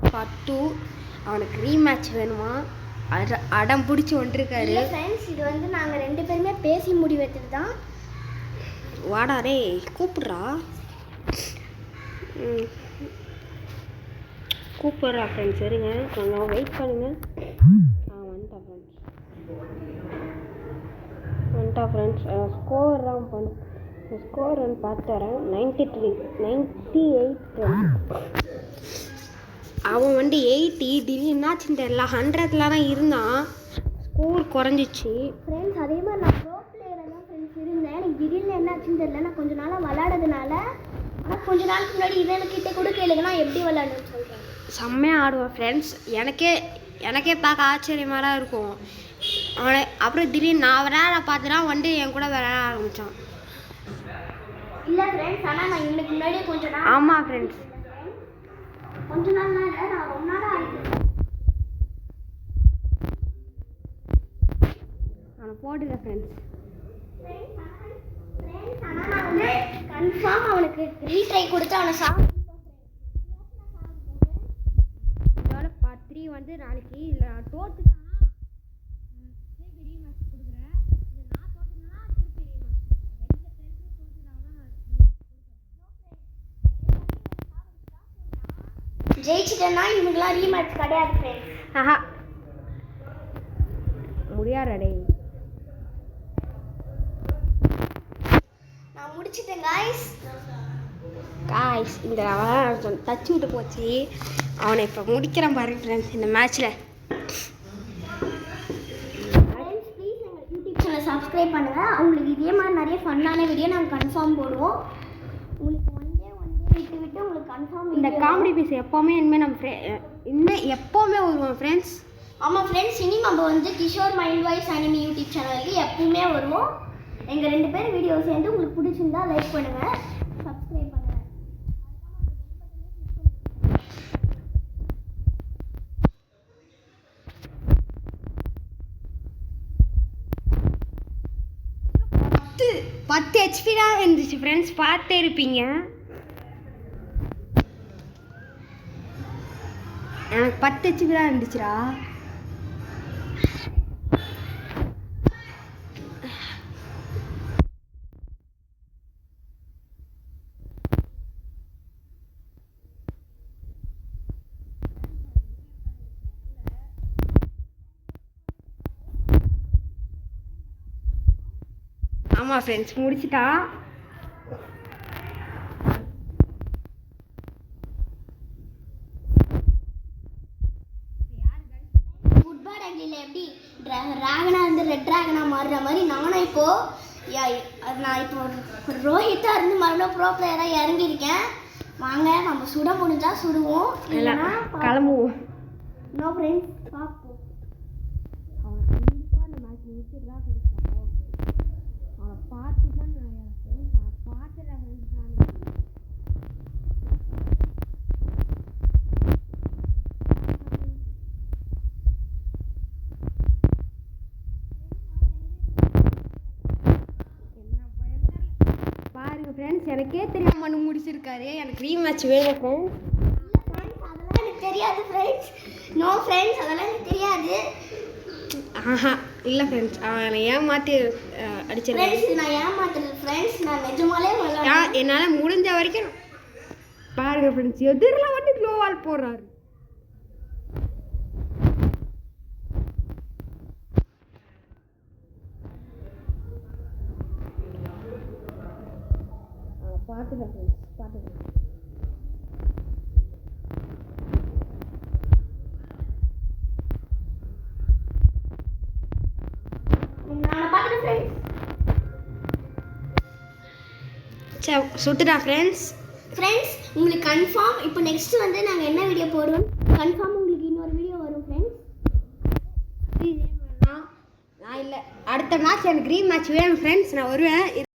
Part 2. அவனுக்கு rematch வேணுமா, அடம் பிடிச்சி வந்துருக்காரு. ஃப்ரெண்ட்ஸ் இது வந்து நாங்கள் 2 பேருமே பேசி முடிவெடுத்துட்டு தான். வாடா ரே, கூப்பிட்றா கூப்பிட்றா ஃப்ரெண்ட்ஸ். சரிங்க, கொஞ்சம் வெயிட் பண்ணுங்க. வந்துட்டா ஃப்ரெண்ட்ஸ். ஸ்கோர் பார்த்து வரேன். 98. அவன் வந்து 80. திடீர்னு என்னாச்சுன்னு தெரியல, 100ல் தான் இருந்தான். ஸ்கோர் குறைஞ்சிச்சு ஃப்ரெண்ட்ஸ். அதே மாதிரி நான் ப்ரோ பிளேயராக தான் ஃப்ரெண்ட்ஸ் இருந்தேன். எனக்கு திடீர்னு என்னாச்சுன்னு தெரியல. நான் கொஞ்ச நாளாக விளையாடுறதுனால, ஆனால் கொஞ்ச நாளுக்கு முன்னாடி இவன்கிட்ட கூட கேளுங்க நான் எப்படி விளையாடுன்னு சொல்கிறேன். செம்மையாக ஆடுவான் ஃப்ரெண்ட்ஸ். எனக்கே பார்க்க ஆச்சரியமாக தான் இருக்கும். அவனை அப்புறம் திடீர்னு நான் விளையாட பார்த்துனா வந்து என் கூட விளையாட ஆரம்பித்தான். இல்லை ஃப்ரெண்ட்ஸ், ஆனால் நான் இவனுக்கு முன்னாடியே கொஞ்ச நாள். ஆமாம் ஃப்ரெண்ட்ஸ், கொஞ்ச நாள்லாம் இல்லை, நான் ரொம்ப நாளாக ஆகிட்டேன். அவனை போட்டுக்க ஃப்ரெண்ட்ஸ். ஆனால் நான் வந்து கன்ஃபார்ம் அவனுக்கு ரீட்ரை கொடுத்து அவனை சாப்பிட்டு பார்ட் 3 வந்து நாளைக்கு. இல்லை தோத்துட்டானா திருப்பி ரீமேட்ச் கொடுக்குறேன். இல்லை நான் தோத்துனா திருப்பி ரீமேட்ச் கொடுக்குறேன். 2 பேருக்கு தோத்துட்டாங்கன்னா ஜெயிச்சிட்டேன்னா இவங்களாம் ரீமேட்ச் கிடையாது ஃப்ரெண்ட்ஸ். ஆஹா முடியாடே. நான் முடிச்சிட்டேன் காய்ஸ். இந்த டச் விட்டு போச்சு. அவனை இப்போ முடிக்கிறான் பாருங்க ஃப்ரெண்ட்ஸ் இந்த மேட்ச்சில். ஃப்ரெண்ட்ஸ் ப்ளீஸ் எங்கள் யூடியூப் சேனலை சப்ஸ்கிரைப் பண்ணுங்கள். அவங்களுக்கு இதே மாதிரி நிறைய ஃபன்னான வீடியோ நாங்கள் கன்ஃபார்ம் போடுவோம். உங்களுக்கு ஒன் டே விட்டு உங்களுக்கு கன்ஃபார்ம். இந்த காமெடி பீஸ் எப்போவுமே இனிமேல் எப்போவுமே வருவோம் ஃப்ரெண்ட்ஸ். ஆமாம் ஃப்ரெண்ட்ஸ், இனி நம்ம வந்து Kishore mind voice anime YouTube சேனலுக்கு எப்பவுமே வருவோம். எங்கள் 2 பேர் வீடியோ சேர்ந்து உங்களுக்கு பிடிச்சிருந்தா லைக் பண்ணுங்கள், சப்ஸ்கிரைப் பண்ணுங்கள். பத்து HP தான் இருந்துச்சு ஃப்ரெண்ட்ஸ், பார்த்தே இருப்பீங்க. எனக்கு 10 HP தான் இருந்துச்சுடா. ஆமாம் ஃப்ரெண்ட்ஸ், முடிச்சிட்டான். குட் பேட் அக்லியில் எப்படி டிராகனாக இருந்து ரெட் டிராகனாக மாறுற மாதிரி நானும் நான் இப்போ ரோஹித்தாக இருந்து மறுபடியும் ப்ரோ பிளேயராக இறங்கியிருக்கேன். வாங்க நம்ம சுட முடிஞ்சா சுடுவோம், இல்லைன்னா கிளம்புவோம். நோ ஃப்ரெண்ட்ஸ் பார்ப்போம். அவனை கண்டிப்பாக இந்த மேட்ச் முடிச்சுட்டுதான் கொடுத்தாங்க. அவனை பார்த்து தான் நான் பார்த்துறேன் ஃப்ரெண்ட்ஸ். பாருங்க ஃப்ரெண்ட்ஸ், எனக்கே தெரியாம பண்ணி முடிச்சிருக்காரு. எனக்கு ரீமேட்ச் வேணும் ஃப்ரெண்ட்ஸ். அதெல்லாம் எனக்கு தெரியாது ஃப்ரெண்ட்ஸ். நோ ஃப்ரெண்ட்ஸ், அதெல்லாம் எனக்கு தெரியாது. ஆஹா இல்லை ஃப்ரெண்ட்ஸ், அவனை ஏமாற்றி அடிச்சிருக்கேன். நான் ஏமாத்தல ஃப்ரெண்ட்ஸ், நான் நிஜமாலே விளையாடுறேன். என்னால் முடிஞ்ச வரைக்கும் பாருங்க ஃப்ரெண்ட்ஸ், எதிரில் வந்து க்ளோவால் போடுறாரு. பார்த்துக்கேன் ஃப்ரெண்ட்ஸ், பார்த்துக்கேன். நான் பார்த்துட்டேன் ஃப்ரெண்ட்ஸ். சரி சுட்டுட்டா ஃப்ரெண்ட்ஸ். உங்களுக்கு கன்ஃபார்ம் இப்போ நெக்ஸ்ட் வந்து நாங்கள் என்ன வீடியோ போடுவோம், கன்ஃபார்ம் உங்களுக்கு இன்னொரு வீடியோ வரும் ஃப்ரெண்ட்ஸ். நான் இல்லை, அடுத்த மேட்ச் எனக்கு ரீமேட்ச் வேணும் ஃப்ரெண்ட்ஸ், நான் வருவேன்.